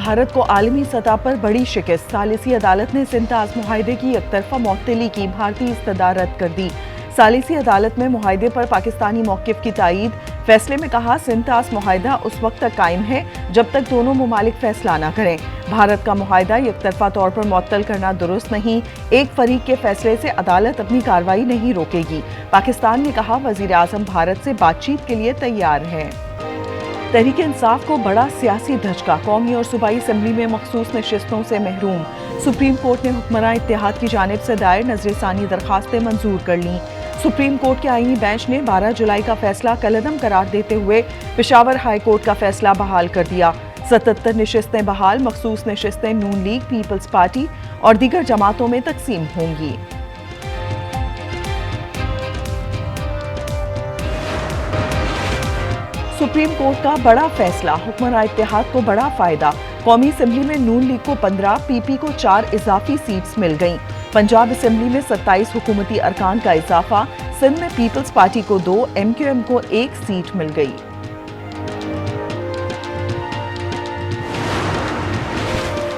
भारत को आलमी सतह पर बड़ी शिकस्त। सालिसी अदालत ने सिंध-तास मुआहदे की एकतरफा मुअत्तली की, भारतीय इस्तदा रद्द कर दी। सालिसी अदालत में मुआहदे पर पाकिस्तानी मौक़िफ़ की तायीद। फैसले में कहा, सिंध-तास मुआहदा उस वक्त तक कायम है जब तक दोनों मुमालिक फैसला न करें। भारत का मुआहदा एकतरफा तौर पर मुअत्तल करना दुरुस्त नहीं। एक फरीक के फैसले से अदालत अपनी कार्रवाई नहीं रोकेगी। पाकिस्तान ने कहा, वज़ीर आज़म भारत से बातचीत के लिए तैयार है। तहरीक इंसाफ को बड़ा सियासी धचका, कौमी और सूबाई असम्बली में मखसूस नशिस्तों से महरूम। सुप्रीम कोर्ट ने हुक्मरान इत्तेहाद की जानिब से दायर नजरसानी दरखास्तें मंजूर कर लीं। सुप्रीम कोर्ट के आईनी बेंच ने 12 जुलाई का फैसला कलअदम करार देते हुए पेशावर हाई कोर्ट का फैसला बहाल कर दिया। 77 नशिस्तें बहाल, मखसूस नशिस्तें नून लीग, पीपल्स पार्टी और दीगर जमातों में तकसीम होंगी। सुप्रीम कोर्ट का बड़ा फैसला, हुक्मरान इत्तेहाद को बड़ा फायदा। कौमी असम्बली में नून लीग को 15, पीपी को 4 इजाफी सीट्स मिल गईं। पंजाब असम्बली में 27 हुकूमती अरकान का इजाफा। सिंध में पीपल्स पार्टी को 2, MQM को 1 सीट मिल गई।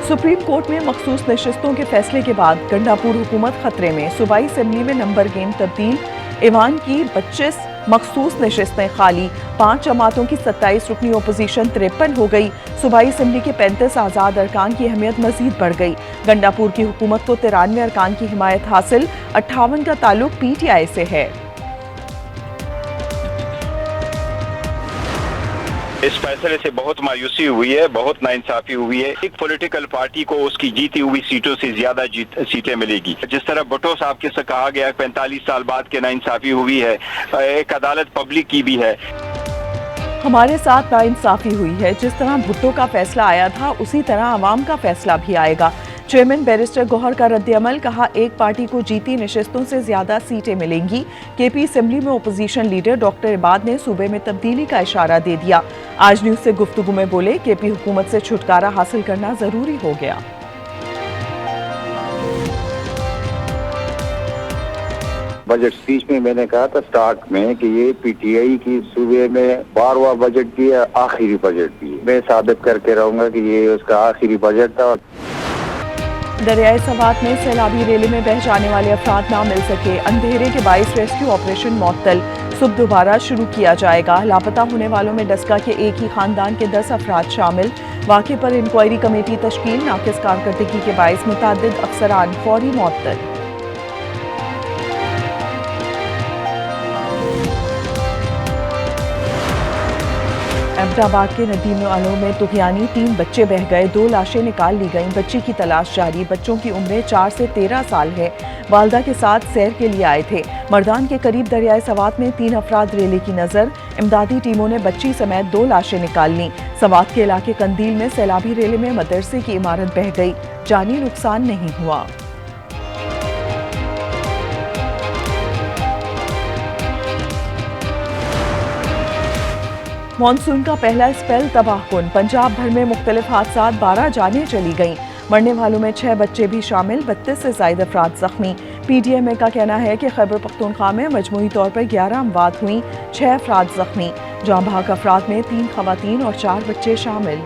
सुप्रीम कोर्ट में मखसूस नशिस्तों के फैसले के बाद गंडापुर हुकूमत खतरे में। सूबाई असम्बली में नंबर गेम तब्दील, ईवान की 25 मखसूस नशिस्तें खाली। 5 जमातों की 27 रुकनी ओपोजिशन 53 हो गई। सूबाई असम्बली के 35 आज़ाद अरकान की अहमियत मजीद बढ़ गई। गंडापुर की हुकूमत को 93 अरकान की हिमायत हासिल। 58 का ताल्लुक PTI से है। इस फैसले से बहुत मायूसी हुई है, बहुत नाइंसाफी हुई है। एक पॉलिटिकल पार्टी को उसकी जीती हुई सीटों से ज्यादा सीटें मिलेगी। जिस तरह भुट्टो साहब के से कहा गया 45 साल बाद के नाइंसाफी हुई है, एक अदालत पब्लिक की भी है। हमारे साथ नाइंसाफी हुई है। जिस तरह भुट्टो का फैसला आया था उसी तरह आवाम का फैसला भी आएगा। चेयरमैन बैरिस्टर गौहर का रद्द-ए-अमल, कहा, एक पार्टी को जीती नशिस्तों से ज्यादा सीटें मिलेंगी। KP असम्बली में ओपोजिशन लीडर डॉक्टर इबाद ने सूबे में तब्दीली का इशारा दे दिया। आज न्यूज से गुफ्तगू में बोले, KP हुकूमत से छुटकारा हासिल करना जरूरी हो गया। बजट स्पीच में मैंने कहा था स्टार्ट में कि ये PTI की सूबे में 12वां बजट भी है, आखिरी बजट भी है। मैं साबित करके रहूंगा कि ये उसका आखिरी बजट था। दरियाए सवात में सैलाबी रेले में बह जाने वाले अफराद ना मिल सके। अंधेरे के बाइस रेस्क्यू ऑपरेशन मुअत्तल, सुबह दोबारा शुरू किया जाएगा। लापता होने वालों में डस्का के एक ही खानदान के 10 अफराद शामिल। वाक़े पर इंक्वायरी कमेटी तश्कील, नाकिस कारकर्दगी के बाइस मुतअद्दिद अफसरान फौरी मुअत्तल। अहमदाबाद के नदीम आलो में तुगयानी, 3 बच्चे बह गए, 2 लाशें निकाल ली गईं। बच्ची की तलाश जारी। बच्चों की उम्रें 4 से 13 साल है। वालदा के साथ सैर के लिए आए थे। मर्दान के करीब दरियाए सवात में 3 अफराद रेले की नजर। इमदादी टीमों ने बच्ची समेत 2 लाशें निकाल लीं। सवात के इलाके कंदील में सैलाबी रेले में मदरसे की इमारत बह गई। जानी नुकसान नहीं हुआ। मानसून का पहला स्पेल तबाहकुन। पंजाब भर में मुख्तलिफ हादसात, 12 जानें चली गईं। मरने वालों में 6 बच्चे भी शामिल, 32 से ज्यादा अफराद जख्मी। PDMA का कहना है कि खैबर पख्तूनख्वा में मजमूई तौर पर 11 अमवात हुई, 6 अफराद जख्मी। जाँ बहक अफराद में 3 खवातीन और 4 बच्चे शामिल।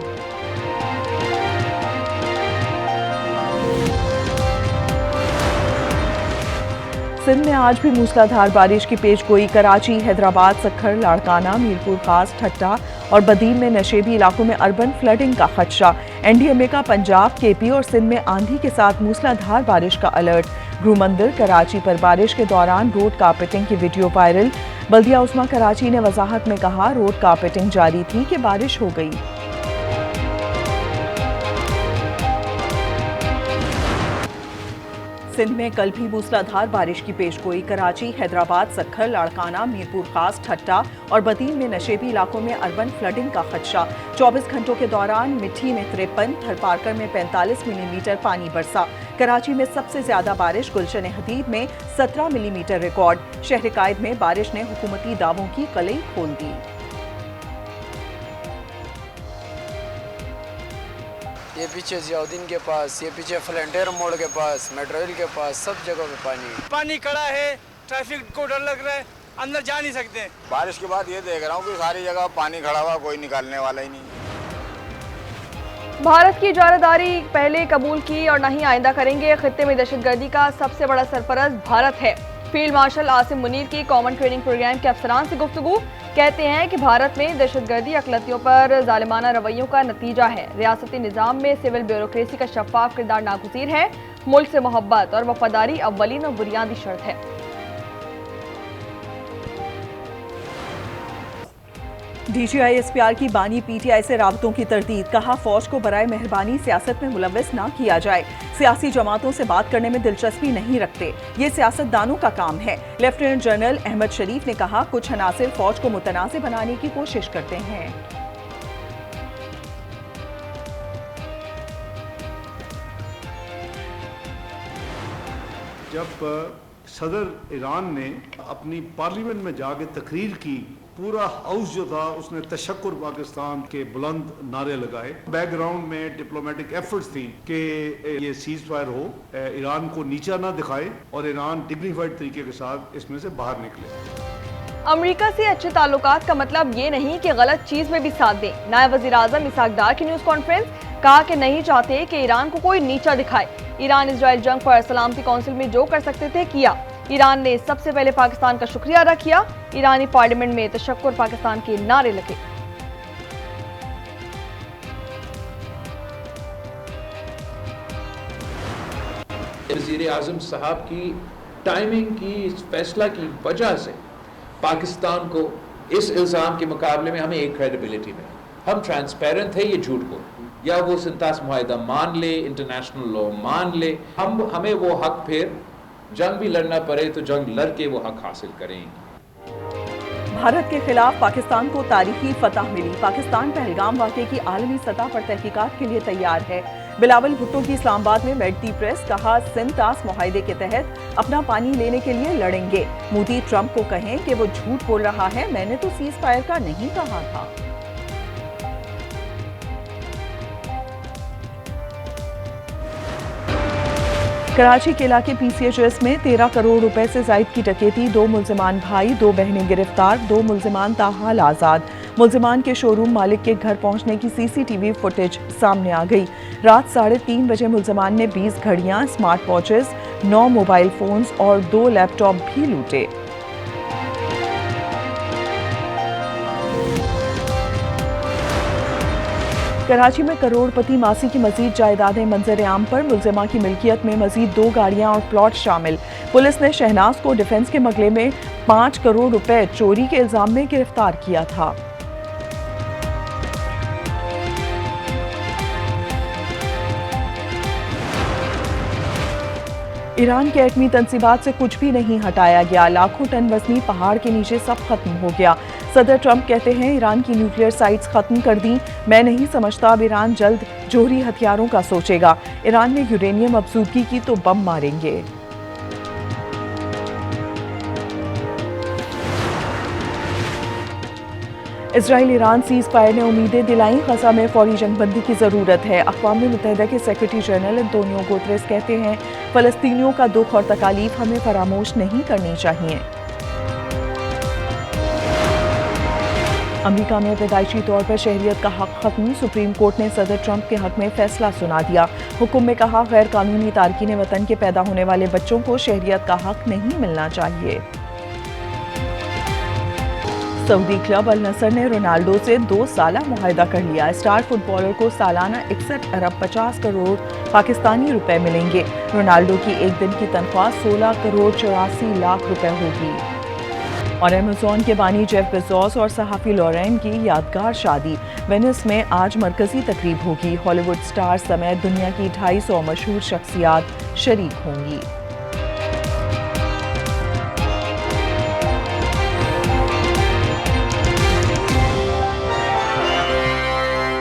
सिंध में आज भी मूसलाधार बारिश की पेशगोई। कराची, हैदराबाद, सक्खर, लाड़काना, मीरपुर खास, ठट्टा और बदीन में नशेबी इलाकों में अर्बन फ्लडिंग का खदशा। NDMA का पंजाब, KP और सिंध में आंधी के साथ मूसलाधार बारिश का अलर्ट। गुरु मंदिर कराची पर बारिश के दौरान रोड कारपेटिंग की वीडियो वायरल। बल्दिया उस्मा कराची ने वजाहत में कहा, रोड कारपेटिंग जारी थी कि बारिश हो गई। सिंध में कल भी मूसलाधार बारिश की पेशगोई। कराची, हैदराबाद, सक्खर, लाड़काना, मीरपुर खास, ठट्टा और बदीन में नशेबी इलाकों में अर्बन फ्लडिंग का खदशा। 24 घंटों के दौरान मिठी में 53, थरपारकर में 45 मिलीमीटर पानी बरसा। कराची में सबसे ज्यादा बारिश गुलशन हदीद में 17 मिलीमीटर रिकॉर्ड। शहर कायद में बारिश ने हुकूमती दावों की कलई खोल दी। ये पीछे जियाउद्दीन के पास, ये पीछे फ्लंटेर मोड़ के पास, मेट्रो रेल के पास, सब जगह पे पानी खड़ा है। ट्रैफिक को डर लग रहा है, अंदर जा नहीं सकते। बारिश के बाद ये देख रहा हूँ कि सारी जगह पानी खड़ा हुआ, कोई निकालने वाला ही नहीं। भारत की इजारादारी पहले कबूल की और नहीं आइंदा करेंगे। खित्ते में दहशतगर्दी का सबसे बड़ा सरपरस्त भारत है। फील्ड मार्शल आसिम मुनीर की कॉमन ट्रेनिंग प्रोग्राम के अफसरान से गुफ्तगू। कहते हैं कि भारत में दहशतगर्दी अकलतियों पर जालिमाना रवैयों का नतीजा है। रियासती निज़ाम में सिविल ब्यूरोक्रेसी का शफाफ किरदार नागुज़ीर है। मुल्क से मोहब्बत और वफादारी अव्वलीन और बुनियादी शर्त है। DGI SPR की बानी PTI से राबतों की तरदीद। कहा फौज को बराए मेहरबानी सियासत में मुलव्वस ना किया जाए। सियासी जमातों से बात करने में दिलचस्पी नहीं रखते, ये सियासतदानों का काम है। लेफ्टिनेंट जनरल अहमद शरीफ ने कहा कुछ अनासिर फौज को मुतनाज़िर बनाने की कोशिश करते हैं। जब सदर ईरान ने अपनी पार्लियामेंट में जाके तकरीर की, पूरा हाउस जो था उसने तशक्कुर पाकिस्तान के बुलंद नारे लगाए। बैकग्राउंड में डिप्लोमेटिक एफर्ट्स थी कि ये सीज फायर हो, ईरान को नीचा ना दिखाए और ईरान डिग्निफाइड तरीके के साथ इसमें से बाहर निकले। अमेरिका से अच्छे ताल्लुकात का मतलब ये नहीं कि गलत चीज में भी साथ दें। नायब वज़ीर आज़म इसहाक डार की न्यूज कॉन्फ्रेंस। कहा कि नहीं चाहते कि ईरान को कोई नीचा दिखाए। ईरान इजराइल जंग पर सलामती काउंसिल में जो कर सकते थे किया। ईरान ने सबसे पहले पाकिस्तान का शुक्रिया अदा किया। ईरानी पार्लियामेंट में तशक्कुर पाकिस्तान के नारे लगे। वज़ीर आज़म साहब की टाइमिंग की, इस फैसला की वजह से पाकिस्तान को इस इल्ज़ाम के मुकाबले में हमें एक क्रेडिबिलिटी में हम ट्रांसपेरेंट है, ये झूठ बोल, या वो सिंतास मुआहिदा मान ले, इंटरनेशनल लॉ मान ले, हमें वो हक, फिर जंग भी लड़ना पड़े तो जंग लड़ के वो हक हासिल करेंगे। भारत के खिलाफ पाकिस्तान को तारीखी फतह मिली। पाकिस्तान पहलगाम वाक़े की आलमी सतह पर तहकीकात के लिए तैयार है। बिलावल भुट्टो की इस्लामाबाद में बैठती प्रेस। कहा सिंध तास मुआहिदे के तहत अपना पानी लेने के लिए लड़ेंगे। मोदी ट्रंप को कहें कि वो झूठ बोल रहा है, मैंने तो सीज फायर का नहीं कहा था। कराची के इलाके PCHS में 13 करोड़ रुपए से जायद की डकैती। 2 मुल्जिमान भाई, 2 बहनें गिरफ्तार। 2 मुल्जिमान ताहाल आज़ाद। मुल्जिमान के शोरूम मालिक के घर पहुंचने की CCTV फुटेज सामने आ गई। रात 3:30 बजे मुल्जिमान ने 20 घड़ियां, स्मार्ट वॉचेस, 9 मोबाइल फोन्स और 2 लैपटॉप भी लूटे। कराची में करोड़पति मासी की मजीद जायदादें मंजर आम पर। मुल्जिमा की मिल्कियत में मजीद 2 गाड़ियां और प्लॉट शामिल। पुलिस ने शहनाज को डिफेंस के मगले में 5 करोड़ रुपए चोरी के इल्जाम में गिरफ्तार किया था। ईरान के एटमी तंसीबात से कुछ भी नहीं हटाया गया। लाखों टन वजनी पहाड़ के नीचे सब खत्म हो गया। सदर ट्रंप कहते हैं ईरान की न्यूक्लियर साइट्स खत्म कर दी। मैं नहीं समझता अब ईरान जल्द जोहरी हथियारों का सोचेगा। ईरान में यूरेनियम अफजूदगी की तो बम मारेंगे। इजराइल ईरान सीज फायर ने उम्मीदें दिलाई। गजा में फौरी जंगबंदी की जरूरत है। अक़वाम मुत्तहिदा के सेक्रेटरी जनरल एंटोनियो गुतरेस कहते हैं फलस्तीनियों का दुख और तकालीफ हमें फरामोश नहीं करनी चाहिए। अमेरिका में पैदाइशी तौर पर शहरियत का हक खत्म। सुप्रीम कोर्ट ने सदर ट्रंप के हक में फैसला सुना दिया। हुक्म में कहा गैर कानूनी तारकीन वतन के पैदा होने वाले बच्चों को शहरियत का हक नहीं मिलना चाहिए। सऊदी क्लब अल नसर ने रोनाल्डो से 2 साला मुआहिदा कर लिया। स्टार फुटबॉलर को सालाना 61 अरब 50 करोड़ पाकिस्तानी रुपए मिलेंगे। रोनाल्डो की एक दिन की तनख्वाह 16 करोड़ 84 लाख रुपए होगी। और अमेज़न के बानी जेफ बेजोस और सहाफ़ी लॉरेन की यादगार शादी। वेनिस में आज मरकजी तकरीब होगी। हॉलीवुड स्टार समेत दुनिया की 250 मशहूर शख्सियात शरीक होंगी।